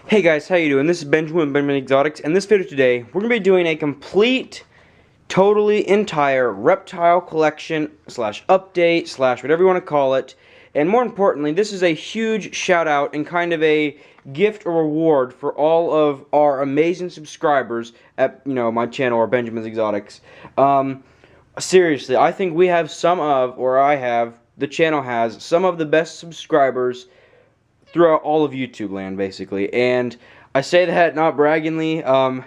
Hey guys, how you doing? This is Benjamin Exotics, and this video today, we're going to be doing a complete, totally entire reptile collection slash update slash whatever you want to call it. And more importantly, this is a huge shout out and kind of a gift or reward for all of our amazing subscribers at, my channel or Benjamin's Exotics. Seriously, I think we have the channel has some of the best subscribers throughout all of YouTube land, basically. And I say that not braggingly.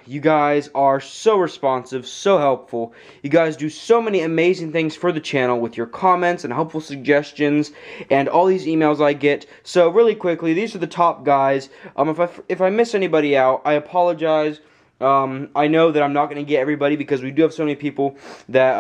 You guys are so responsive, so helpful. You guys do so many amazing things for the channel with your comments and helpful suggestions and all these emails I get. So really quickly, these are the top guys. If I miss anybody out, I apologize. I know that I'm not going to get everybody because we do have so many people that,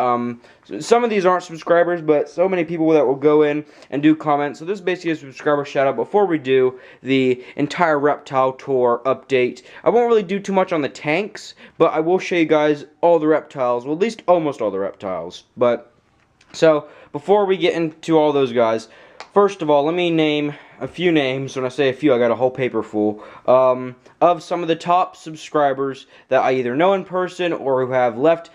some of these aren't subscribers, but so many people that will go in and do comments. So this is basically a subscriber shout out before we do the entire reptile tour update. I won't really do too much on the tanks, but I will show you guys all the reptiles, well, at least almost all the reptiles. But, so, before we get into all those guys, first of all, let me name a few names. When I say a few, I got a whole paper full, of some of the top subscribers that I either know in person or who have left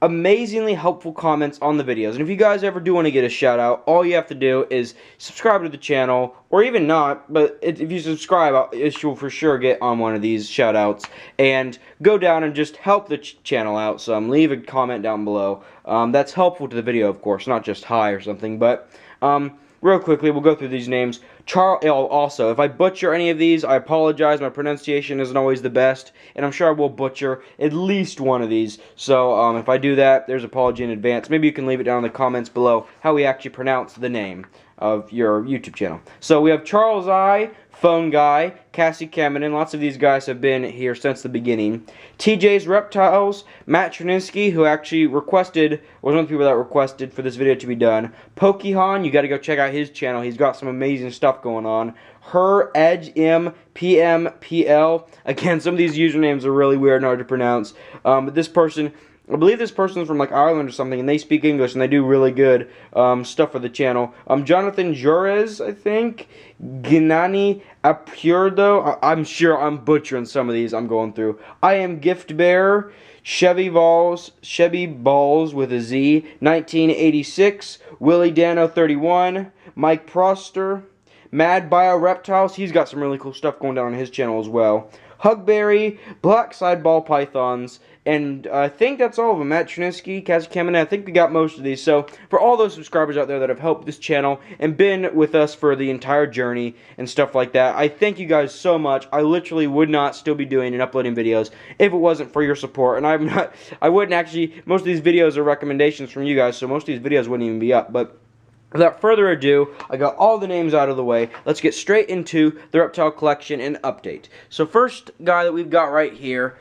amazingly helpful comments on the videos. And if you guys ever do want to get a shout out, all you have to do is subscribe to the channel, or even not, but if you subscribe, you'll for sure get on one of these shout outs. And go down and just help the channel out some. Leave a comment down below. That's helpful to the video, of course, not just hi or something, but real quickly, we'll go through these names. Also, if I butcher any of these, I apologize. My pronunciation isn't always the best, and I'm sure I will butcher at least one of these. So, if I do that, there's an apology in advance. Maybe you can leave it down in the comments below how we actually pronounce the name of your YouTube channel. So, we have Charles I, Phone Guy, Cassie Kaminen. Lots of these guys have been here since the beginning. TJ's Reptiles, Matt Cherninsky, who actually was one of the people that requested for this video to be done. Pokehon, you got to go check out his channel. He's got some amazing stuff going on. Her Edge M PMPL. Again, some of these usernames are really weird and hard to pronounce. But this person, I believe this person's from like Ireland or something, and they speak English, and they do really good stuff for the channel. Jonathan Jurez, I think. Ginani Apurdo. I'm sure I'm butchering some of these I'm going through. I am Gift Bearer. Chevy Balls with a Z. 1986. Willie Dano 31. Mike Proster. Mad Bio Reptiles. He's got some really cool stuff going down on his channel as well. Hugberry, Black Side Ball Pythons, and I think that's all of them. Matt Cherninsky, Cassie Kaminen, I think we got most of these. So, for all those subscribers out there that have helped this channel and been with us for the entire journey and stuff like that, I thank you guys so much. I literally would not still be doing and uploading videos if it wasn't for your support. And I wouldn't actually, most of these videos are recommendations from you guys, so most of these videos wouldn't even be up. But without further ado, I got all the names out of the way. Let's get straight into the reptile collection and update. So first guy that we've got right here,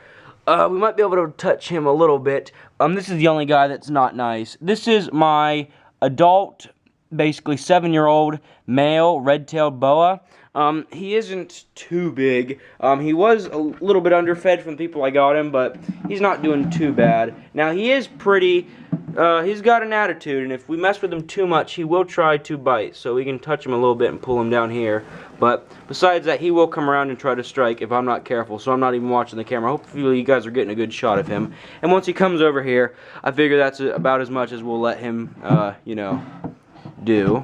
we might be able to touch him a little bit. This is the only guy that's not nice. This is my adult, basically 7-year-old male red-tailed boa. He isn't too big. He was a little bit underfed from the people I got him, but he's not doing too bad. Now, he is pretty, he's got an attitude, and if we mess with him too much, he will try to bite. So we can touch him a little bit and pull him down here. But besides that, he will come around and try to strike if I'm not careful, so I'm not even watching the camera. Hopefully you guys are getting a good shot of him. And once he comes over here, I figure that's about as much as we'll let him, do.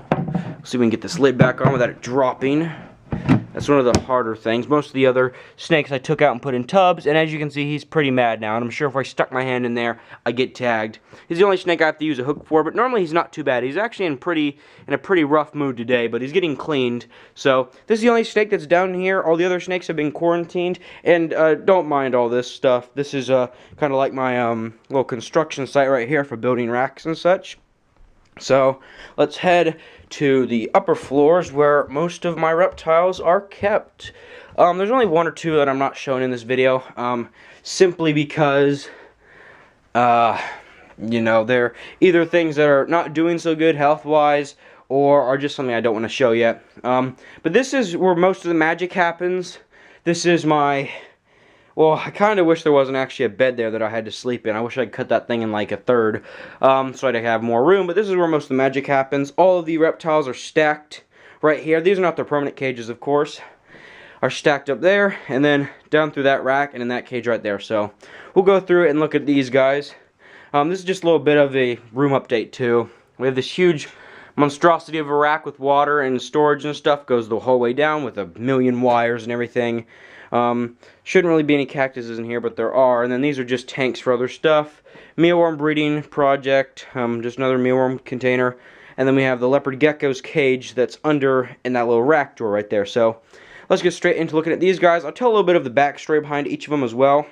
See if we can get this lid back on without it dropping. That's one of the harder things. Most of the other snakes I took out and put in tubs, and as you can see, he's pretty mad now, and I'm sure if I stuck my hand in there, I'd get tagged. He's the only snake I have to use a hook for, but normally he's not too bad. He's actually in a pretty rough mood today, but he's getting cleaned. So, this is the only snake that's down here. All the other snakes have been quarantined, and don't mind all this stuff. This is kind of like my little construction site right here for building racks and such. So, let's head to the upper floors where most of my reptiles are kept. There's only one or two that I'm not showing in this video, simply because, they're either things that are not doing so good health-wise, or are just something I don't want to show yet. But this is where most of the magic happens. This is my... Well, I kind of wish there wasn't actually a bed there that I had to sleep in. I wish I could cut that thing in like a third, so I'd have more room. But this is where most of the magic happens. All of the reptiles are stacked right here. These are not their permanent cages, of course. are stacked up there, and then down through that rack and in that cage right there. So we'll go through it and look at these guys. This is just a little bit of a room update too. We have this huge monstrosity of a rack with water and storage and stuff. Goes the whole way down with a million wires and everything. Shouldn't really be any cactuses in here, but there are. And then these are just tanks for other stuff. Mealworm breeding project. Just another mealworm container. And then we have the leopard gecko's cage that's under in that little rack door right there. So let's get straight into looking at these guys. I'll tell a little bit of the backstory behind each of them as well.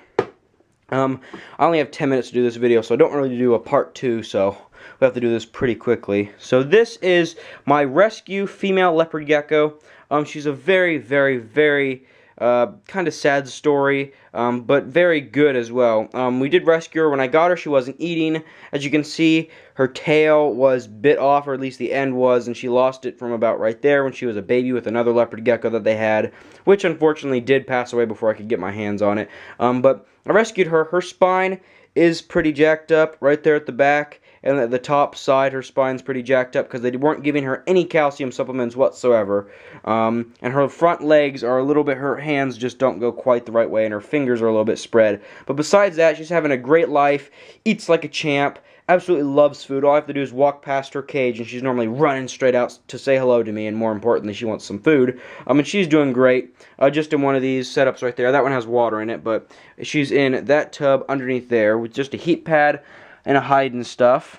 I only have 10 minutes to do this video, so I don't really do a part 2, so we have to do this pretty quickly. So this is my rescue female leopard gecko. She's a very, very, very kind of sad story, but very good as well. We did rescue her. When I got her, she wasn't eating. As you can see, her tail was bit off, or at least the end was, and she lost it from about right there when she was a baby with another leopard gecko that they had, which unfortunately did pass away before I could get my hands on it. But I rescued her. Her spine is pretty jacked up right there at the back, and at the top side her spine's pretty jacked up because they weren't giving her any calcium supplements whatsoever. And her front legs are a little bit, her hands just don't go quite the right way, and her fingers are a little bit spread. But besides that, she's having a great life, eats like a champ, absolutely loves food. All I have to do is walk past her cage and she's normally running straight out to say hello to me, and more importantly, she wants some food. And she's doing great. Just in one of these setups right there. That one has water in it, but she's in that tub underneath there with just a heat pad and a hide and stuff.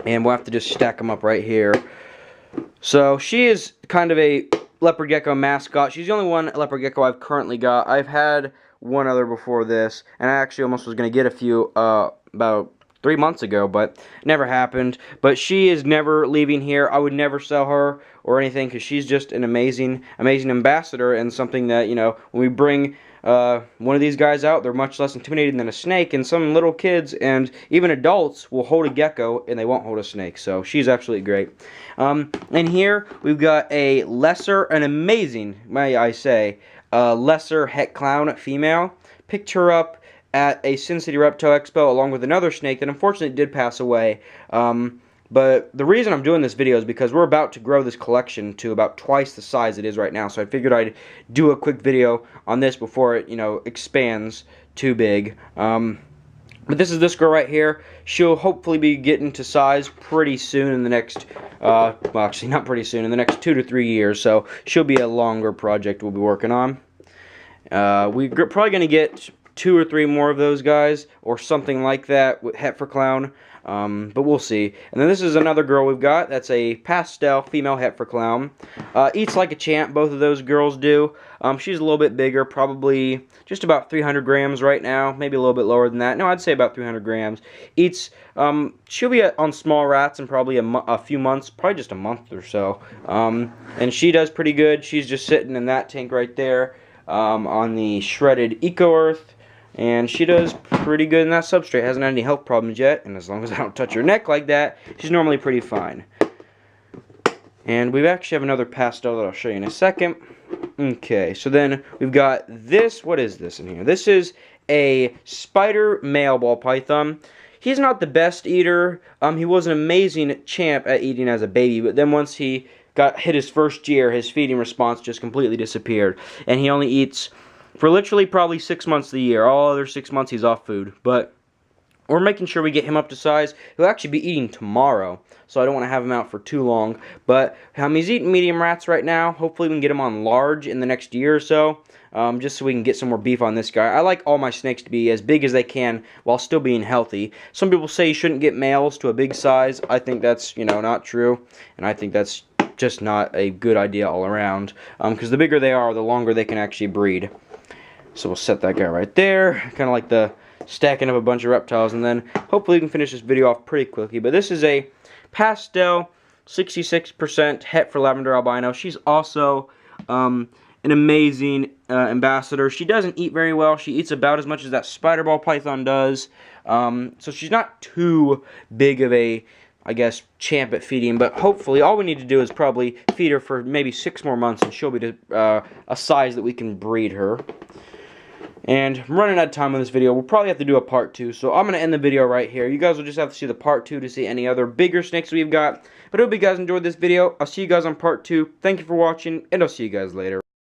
And we'll have to just stack them up right here. So she is kind of a leopard gecko mascot. She's the only one leopard gecko I've currently got. I've had one other before this, and I actually almost was going to get a few about 3 months ago, but it never happened. But she is never leaving here. I would never sell her or anything because she's just an amazing, amazing ambassador, and something that, you know, when we bring one of these guys out, they're much less intimidating than a snake, and some little kids and even adults will hold a gecko and they won't hold a snake. So she's absolutely great. And here we've got a lesser, an amazing, may I say, lesser het clown female. Picked her up at a Sin City Reptile Expo along with another snake that unfortunately did pass away. But the reason I'm doing this video is because we're about to grow this collection to about twice the size it is right now. So I figured I'd do a quick video on this before it, you know, expands too big. But this is this girl right here. She'll hopefully be getting to size pretty soon in the next, well, actually not pretty soon, in the next 2 to 3 years. So she'll be a longer project we'll be working on. We're probably going to get 2 or 3 more of those guys, or something like that, with het for clown. But we'll see. And then this is another girl we've got. That's a pastel female het for clown. Eats like a champ. Both of those girls do. She's a little bit bigger, probably just about 300 grams right now. Maybe a little bit lower than that. No, I'd say about 300 grams. Eats. She'll be on small rats in probably a few months, probably just a month or so. And she does pretty good. She's just sitting in that tank right there, on the shredded Eco Earth. And she does pretty good in that substrate. Hasn't had any health problems yet. And as long as I don't touch her neck like that, she's normally pretty fine. And we actually have another pastel that I'll show you in a second. Okay, so then we've got this. What is this in here? This is a spider male ball python. He's not the best eater. He was an amazing champ at eating as a baby. But then once he hit his first year, his feeding response just completely disappeared. And he only eats for literally probably 6 months of the year. All other 6 months he's off food. But we're making sure we get him up to size. He'll actually be eating tomorrow, so I don't want to have him out for too long. But he's eating medium rats right now. Hopefully we can get him on large in the next year or so, just so we can get some more beef on this guy. I like all my snakes to be as big as they can while still being healthy. Some people say you shouldn't get males to a big size. I think that's, you know, not true, and I think that's just not a good idea all around, because the bigger they are, the longer they can actually breed. So we'll set that guy right there, kind of like the stacking of a bunch of reptiles, and then hopefully we can finish this video off pretty quickly. But this is a pastel 66% het for lavender albino. She's also an amazing ambassador. She doesn't eat very well. She eats about as much as that spider ball python does. So she's not too big of a, I guess, champ at feeding, but hopefully all we need to do is probably feed her for maybe 6 more months, and she'll be a size that we can breed her. And I'm running out of time on this video. We'll probably have to do a part 2, so I'm going to end the video right here. You guys will just have to see the part 2 to see any other bigger snakes we've got. But I hope you guys enjoyed this video. I'll see you guys on part 2. Thank you for watching, and I'll see you guys later.